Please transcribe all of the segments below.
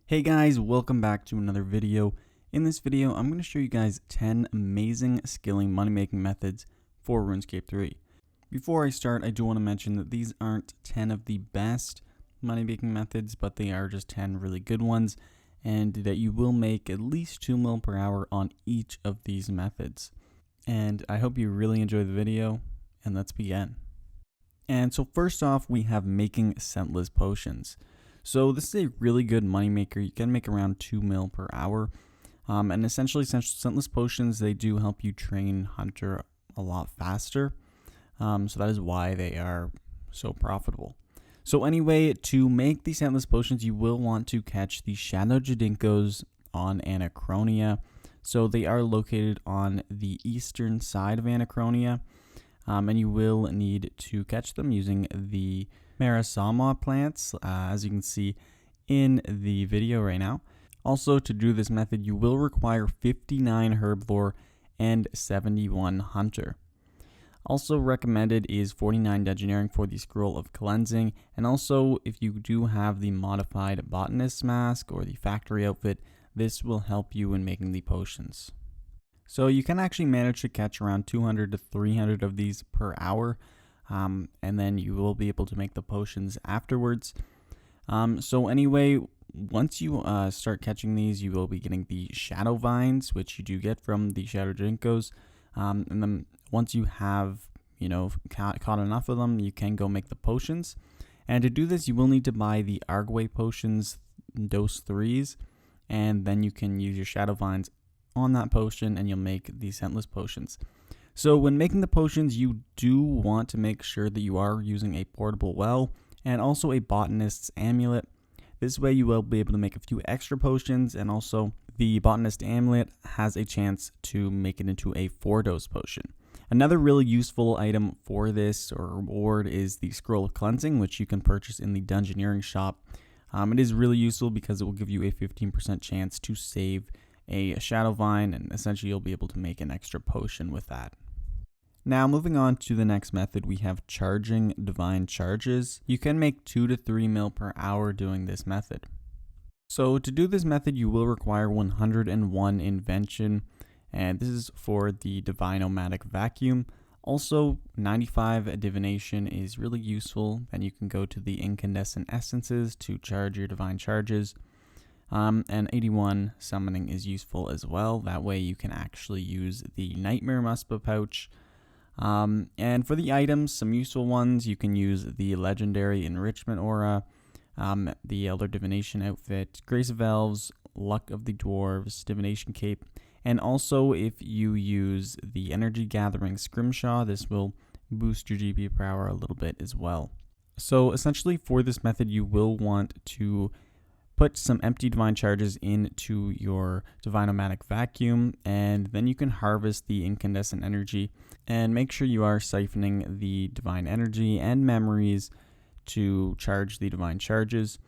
Hey guys, welcome back to another video. In this video, I'm going to show you guys 10 amazing skilling money-making methods for RuneScape 3. Before I start, I do want to mention that these aren't 10 of the best money-making methods, but they are just 10 really good ones, and that you will make at least 2 mil per hour on each of these methods. And I hope you really enjoy the video, and let's begin. And so first off, we have making scentless potions. So this is a really good money maker. You can make around 2 mil per hour. And essentially scentless potions, they do help you train Hunter a lot faster. So that is why they are so profitable. So anyway, to make these scentless potions, you will want to catch the Shadow Jadinkos on Anachronia. So they are located on the eastern side of Anachronia. And you will need to catch them using the Marasama plants, as you can see in the video right now. Also, to do this method, you will require 59 Herblore and 71 Hunter. Also recommended is 49 Engineering for the Scroll of Cleansing, and also if you do have the modified Botanist's Mask or the Factory Outfit, this will help you in making the potions. So you can actually manage to catch around 200 to 300 of these per hour. And then you will be able to make the potions afterwards. So anyway, once you start catching these, you will be getting the shadow vines, which you do get from the Shadow Jadinkos. And then once you have, caught enough of them, you can go make the potions. And to do this, you will need to buy the Arguay potions, dose 3s, and then you can use your shadow vines on that potion, and you'll make the scentless potions. So when making the potions, you do want to make sure that you are using a portable well and also a botanist's amulet. This way you will be able to make a few extra potions, and also the botanist amulet has a chance to make it into a 4-dose potion. Another really useful item for this or reward is the Scroll of Cleansing, which you can purchase in the Dungeoneering shop. It is really useful because it will give you a 15% chance to save a shadow vine, and essentially you'll be able to make an extra potion with that. Now moving on to the next method, we have charging divine charges. You can make 2 to 3 mil per hour doing this method. So to do this method, you will require 101 invention, and this is for the Divine-O-Matic vacuum. Also 95 divination is really useful. Then you can go to the incandescent essences to charge your divine charges. And 81 summoning is useful as well. That way you can actually use the Nightmare Muspa pouch. And for the items, some useful ones, you can use the Legendary Enrichment Aura, the Elder Divination Outfit, Grace of Elves, Luck of the Dwarves, Divination Cape, and also if you use the Energy Gathering Scrimshaw, this will boost your GP per hour a little bit as well. So essentially for this method, you will want to put some empty divine charges into your Divine-O-Matic vacuum, and then you can harvest the incandescent energy, and make sure you are siphoning the divine energy and memories to charge the divine charges.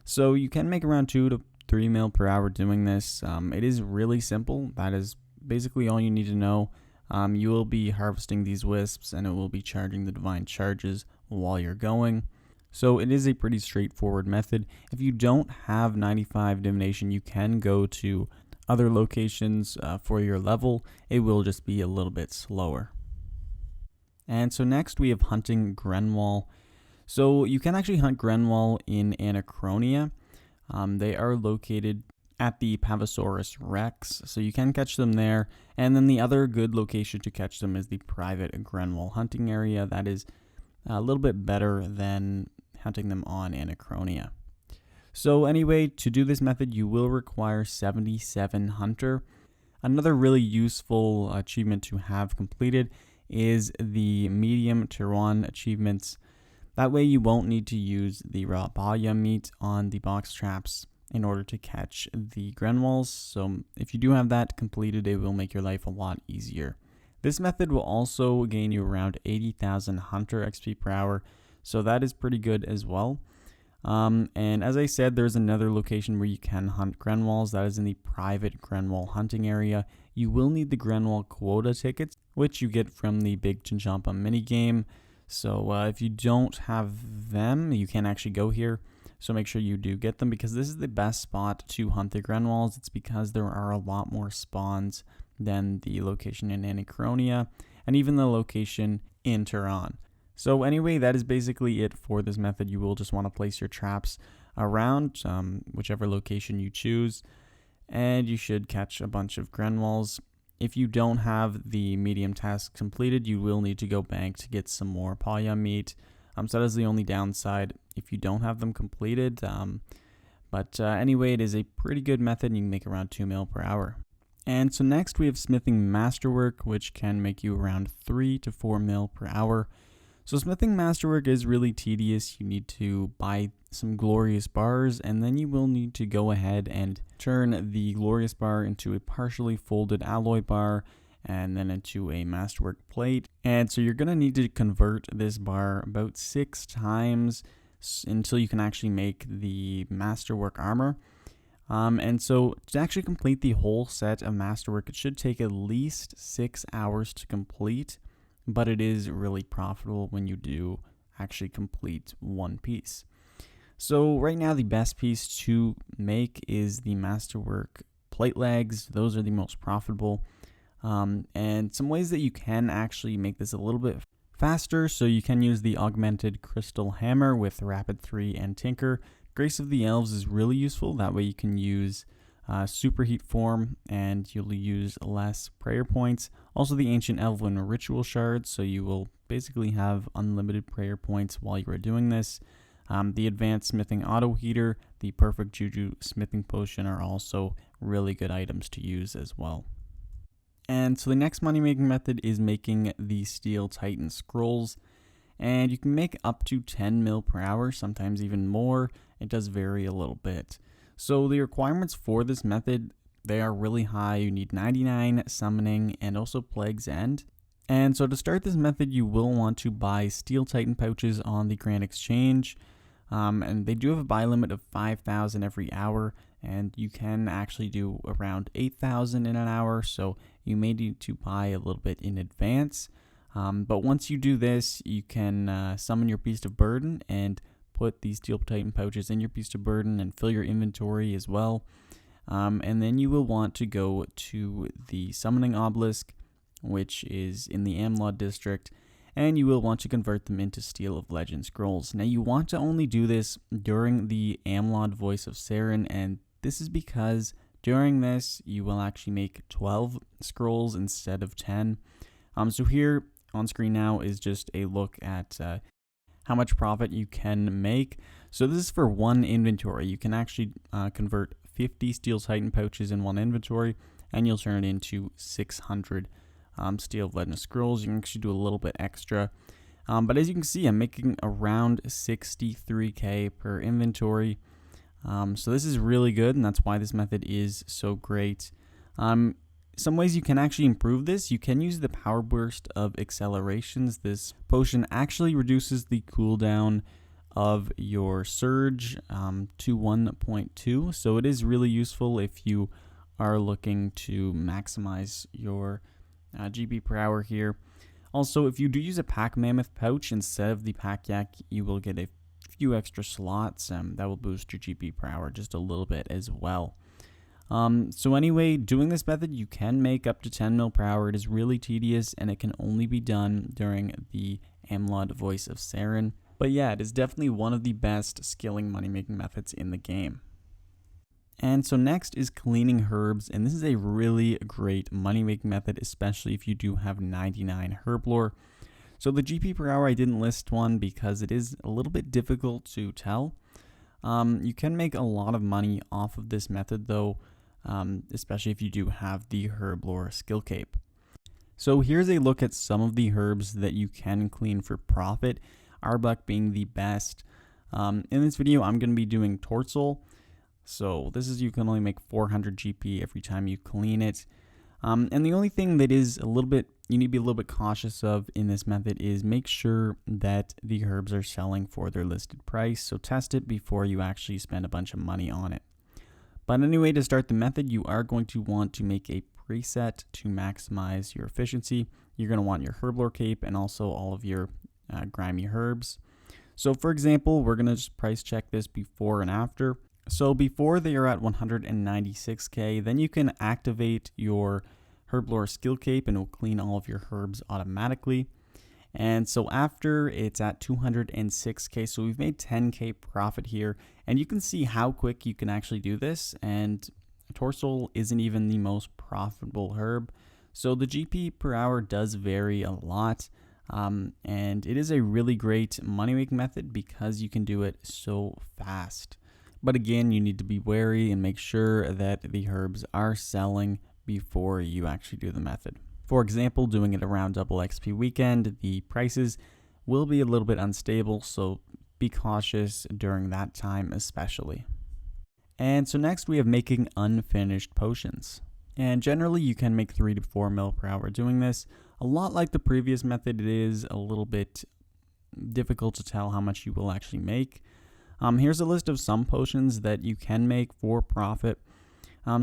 So you can make around 2 to 3 mil per hour doing this. It is really simple. That is basically all you need to know. You will be harvesting these wisps, and it will be charging the divine charges while you're going. So it is a pretty straightforward method. If you don't have 95 divination, you can go to other locations for your level. It will just be a little bit slower. And so next we have hunting Grenwall. So you can actually hunt Grenwall in Anachronia. They are located at the Pavosaurus Rex, so you can catch them there. And then the other good location to catch them is the private Grenwall hunting area. That is a little bit better than hunting them on Anachronia. So anyway, to do this method, you will require 77 Hunter. Another really useful achievement to have completed is the medium Tiron achievements. That way you won't need to use the raw Baya meat on the box traps in order to catch the Grenwalls. So if you do have that completed, it will make your life a lot easier. This method will also gain you around 80,000 Hunter XP per hour, so that is pretty good as well. And as I said, there's another location where you can hunt Grenwalls. That is in the private Grenwall hunting area. You will need the Grenwall quota tickets, which you get from the Big Chinchompa minigame. So if you don't have them, you can actually go here. So make sure you do get them, because this is the best spot to hunt the Grenwalls. It's because there are a lot more spawns than the location in Anachronia and even the location in Tehran. So anyway, that is basically it for this method. You will just want to place your traps around whichever location you choose, and you should catch a bunch of Grenwalls. If you don't have the medium task completed, you will need to go bank to get some more Palya meat. So that is the only downside if you don't have them completed. But anyway, it is a pretty good method, and you can make around 2 mil per hour. And so next we have smithing masterwork, which can make you around 3 to 4 mil per hour. So smithing masterwork is really tedious. You need to buy some glorious bars, and then you will need to go ahead and turn the glorious bar into a partially folded alloy bar, and then into a masterwork plate. And so you're going to need to convert this bar about 6 times until you can actually make the masterwork armor. And so to actually complete the whole set of masterwork, it should take at least 6 hours to complete, but it is really profitable when you do actually complete one piece. So right now the best piece to make is the masterwork plate legs. Those are the most profitable. And some ways that you can actually make this a little bit faster. So you can use the augmented crystal hammer with rapid 3 and tinker. Grace of the Elves is really useful. That way you can use superheat form, and you'll use less prayer points. Also the ancient elven ritual shards, so you will basically have unlimited prayer points while you are doing this. The advanced smithing auto heater, the perfect juju smithing potion are also really good items to use as well. And so the next money making method is making the steel titan scrolls, and you can make up to 10 mil per hour, sometimes even more. It does vary a little bit. So the requirements for this method, they are really high. You need 99 summoning and also Plague's End. And so to start this method, you will want to buy steel titan pouches on the Grand Exchange. And they do have a buy limit of 5,000 every hour, and you can actually do around 8,000 in an hour, so you may need to buy a little bit in advance. But once you do this, you can summon your Beast of Burden and put these steel titan pouches in your Beast of Burden and fill your inventory as well. And then you will want to go to the summoning obelisk, which is in the Amlod district, and you will want to convert them into Steel of Legend scrolls. Now you want to only do this during the Amlod Voice of Saren, and this is because during this you will actually make 12 scrolls instead of 10. So here on screen now is just a look at how much profit you can make. So this is for one inventory. You can actually convert 50 Steel Titan pouches in one inventory, and you'll turn it into 600 Steel of Legend scrolls. You can actually do a little bit extra. But as you can see, I'm making around 63k per inventory. So this is really good, and that's why this method is so great. Some ways you can actually improve this: you can use the Power Burst of Accelerations. This potion actually reduces the cooldown of your Surge to 1.2, so it is really useful if you are looking to maximize your GP per hour here. Also, if you do use a Pack Mammoth pouch instead of the Pack Yak, you will get a few extra slots that will boost your GP per hour just a little bit as well. So anyway, doing this method, you can make up to 10 mil per hour. It is really tedious, and it can only be done during the Amlod Voice of Saren. But yeah, it is definitely one of the best skilling money-making methods in the game. And so next is cleaning herbs, and this is a really great money-making method, especially if you do have 99 herb lore. So the GP per hour, I didn't list one because it is a little bit difficult to tell. You can make a lot of money off of this method though, especially if you do have the herb lore skill cape. So here's a look at some of the herbs that you can clean for profit, Arbok being the best. In this video, I'm going to be doing Tortsol. So this is, you can only make 400 GP every time you clean it. And the only thing that is a little bit, you need to be a little bit cautious of in this method is make sure that the herbs are selling for their listed price. So test it before you actually spend a bunch of money on it. But anyway, to start the method, you are going to want to make a preset to maximize your efficiency. You're going to want your herb lore cape and also all of your grimy herbs. So for example, we're going to just price check this before and after. So before they are at 196k, then you can activate your Herblore skill cape and it will clean all of your herbs automatically. And so after, it's at 206k, so we've made 10k profit here, and you can see how quick you can actually do this. And Torsol isn't even the most profitable herb, so the GP per hour does vary a lot, and it is a really great money making method because you can do it so fast. But again, you need to be wary and make sure that the herbs are selling before you actually do the method. For example, doing it around double XP weekend, the prices will be a little bit unstable, so be cautious during that time especially. And so next we have making unfinished potions. And generally you can make 3 to 4 mil per hour doing this. A lot like the previous method, it is a little bit difficult to tell how much you will actually make. Here's a list of some potions that you can make for profit.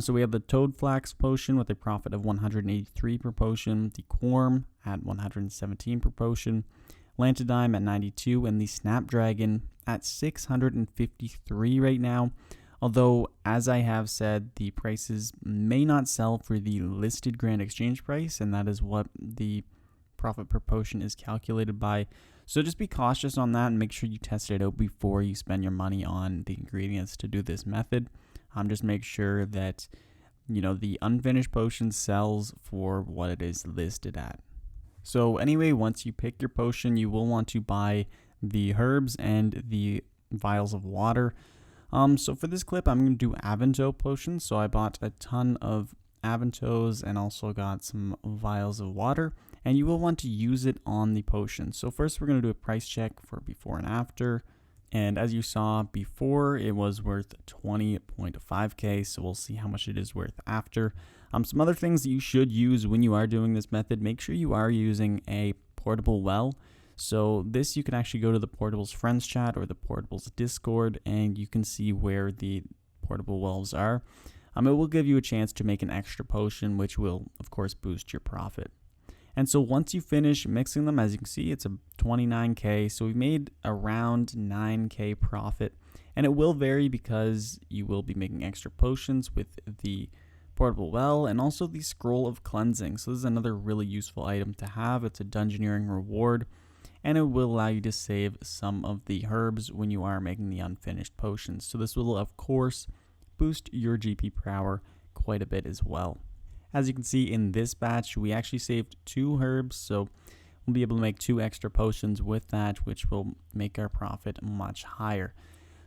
So we have the Toad Flax potion with a profit of 183 per potion, the Quorm at 117 per potion, Lantidime at 92, and the Snapdragon at 653 right now. Although, as I have said, the prices may not sell for the listed Grand Exchange price, and that is what the profit per potion is calculated by. So just be cautious on that and make sure you test it out before you spend your money on the ingredients to do this method. Just make sure that, the unfinished potion sells for what it is listed at. So anyway, once you pick your potion, you will want to buy the herbs and the vials of water. So for this clip, I'm going to do Avento potions. So I bought a ton of Aventos and also got some vials of water. And you will want to use it on the potion. So first we're going to do a price check for before and after. And as you saw before, it was worth 20.5k, so we'll see how much it is worth after. Some other things that you should use when you are doing this method, make sure you are using a portable well. So this, you can actually go to the Portables Friends chat or the Portables Discord, and you can see where the portable wells are. It will give you a chance to make an extra potion, which will, of course, boost your profit. And so once you finish mixing them, as you can see, it's a 29k. So we made around 9k profit. And it will vary because you will be making extra potions with the portable well and also the scroll of cleansing. So this is another really useful item to have. It's a dungeoneering reward, and it will allow you to save some of the herbs when you are making the unfinished potions. So this will, of course, boost your GP per hour quite a bit as well. As you can see in this batch, we actually saved 2 herbs, so we'll be able to make 2 extra potions with that, which will make our profit much higher.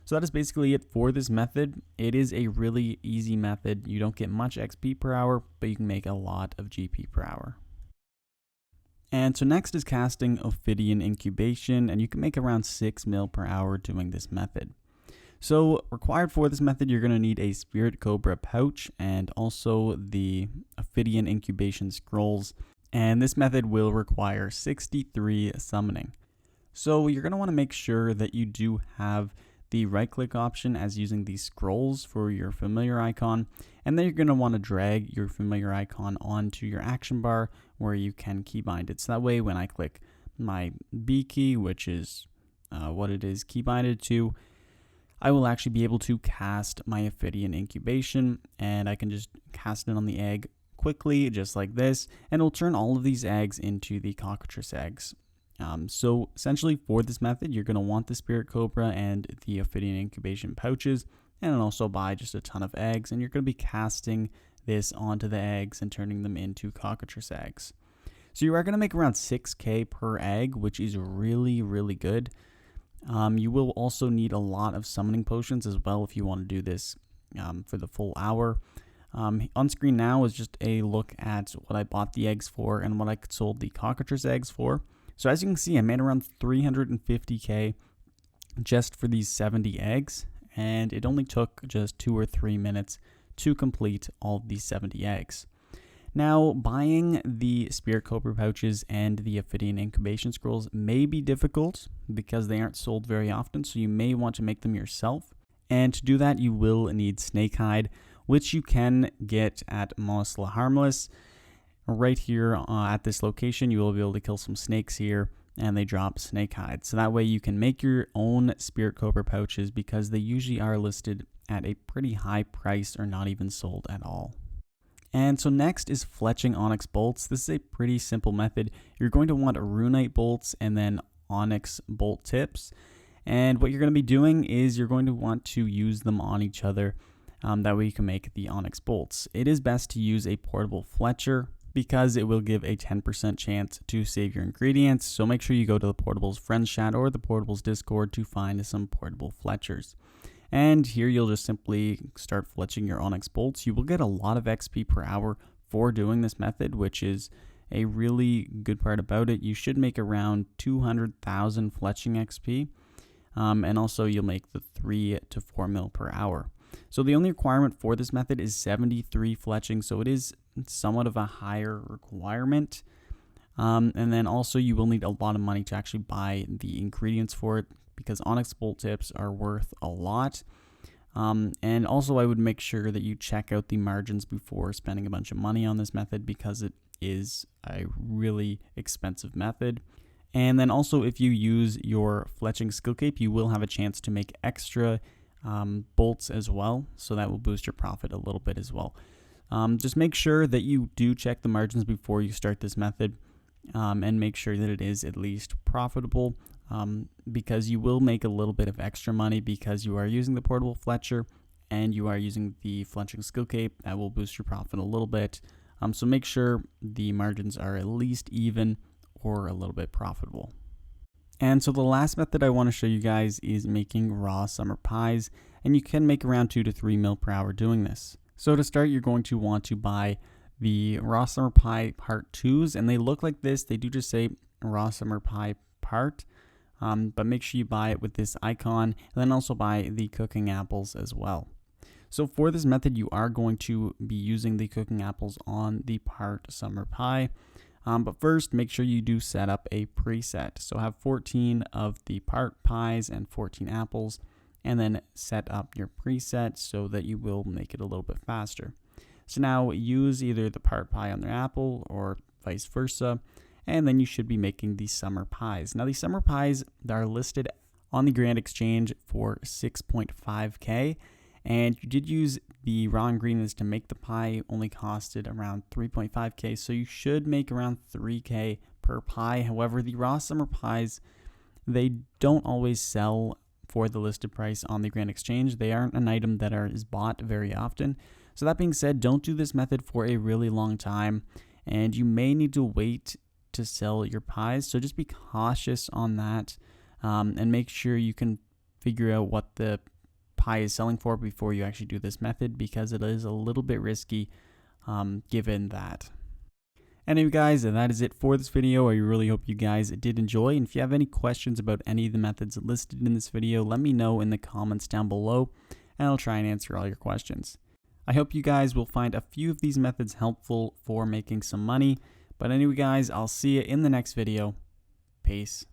So that is basically it for this method. It is a really easy method. You don't get much XP per hour, but you can make a lot of GP per hour. And so next is casting Ophidian Incubation, and you can make around 6 mil per hour doing this method. So required for this method, you're going to need a Spirit Cobra pouch and also the Ophidian Incubation Scrolls. And this method will require 63 summoning. So you're going to want to make sure that you do have the right click option as using these scrolls for your familiar icon. And then you're going to want to drag your familiar icon onto your action bar where you can keybind it. So that way when I click my B key, which is what it is keybinded to, I will actually be able to cast my Ophidian Incubation, and I can just cast it on the egg quickly, just like this, and it'll turn all of these eggs into the cockatrice eggs. So essentially for this method, you're going to want the Spirit Cobra and the Ophidian Incubation pouches, and also buy just a ton of eggs, and you're going to be casting this onto the eggs and turning them into cockatrice eggs. So you are going to make around 6k per egg, which is really, really good. You will also need a lot of summoning potions as well if you want to do this for the full hour. On screen now is just a look at what I bought the eggs for and what I sold the cockatrice eggs for. So as you can see, I made around 350k just for these 70 eggs, and it only took just 2 or 3 minutes to complete all of these 70 eggs. Now, buying the Spirit Cobra pouches and the Ophidian Incubation Scrolls may be difficult because they aren't sold very often, so you may want to make them yourself. And to do that, you will need Snake Hide, which you can get at Mosla Harmless. Right here at this location, you will be able to kill some snakes here and they drop snake hide. So that way you can make your own spirit cobra pouches because they usually are listed at a pretty high price or not even sold at all. And so next is fletching onyx bolts. This is a pretty simple method. You're going to want runite bolts and then onyx bolt tips. And what you're going to be doing is you're going to want to use them on each other. That way you can make the onyx bolts. It is best to use a portable fletcher because it will give a 10% chance to save your ingredients. So make sure you go to the Portables Friends chat or the Portables Discord to find some portable fletchers. And here you'll just simply start fletching your onyx bolts. You will get a lot of XP per hour for doing this method, which is a really good part about it. You should make around 200,000 fletching XP. And also you'll make the 3 to 4 mil per hour. So the only requirement for this method is 73 fletching. So it is somewhat of a higher requirement. And then also you will need a lot of money to actually buy the ingredients for it, because onyx bolt tips are worth a lot. And also I would make sure that you check out the margins before spending a bunch of money on this method, because it is a really expensive method. And then also if you use your fletching skill cape, you will have a chance to make extra bolts as well. So that will boost your profit a little bit as well. Just make sure that you do check the margins before you start this method, and make sure that it is at least profitable. Because you will make a little bit of extra money because you are using the portable fletcher and you are using the fletching skill cape. That will boost your profit a little bit. So make sure the margins are at least even or a little bit profitable. And so the last method I want to show you guys is making raw summer pies, and you can make around 2 to 3 mil per hour doing this. So to start, you're going to want to buy the raw summer pie part 2s, and they look like this. They do just say raw summer pie part. But make sure you buy it with this icon, and then also buy the cooking apples as well. So for this method, you are going to be using the cooking apples on the part summer pie. But first, make sure you do set up a preset. So have 14 of the part pies and 14 apples, and then set up your preset so that you will make it a little bit faster. So now use either the part pie on the apple or vice versa. And then you should be making the summer pies. Now, these summer pies are listed on the Grand Exchange for 6.5K. And you did use the raw ingredients to make the pie, only costed around 3.5K. So you should make around 3K per pie. However, the raw summer pies, they don't always sell for the listed price on the Grand Exchange. They aren't an item that is bought very often. So that being said, don't do this method for a really long time. And you may need to wait to sell your pies, so just be cautious on that, and make sure you can figure out what the pie is selling for before you actually do this method, because it is a little bit risky given that. Anyway guys, that is it for this video. I really hope you guys did enjoy, and if you have any questions about any of the methods listed in this video, let me know in the comments down below, and I'll try and answer all your questions. I hope you guys will find a few of these methods helpful for making some money. But anyway guys, I'll see you in the next video. Peace.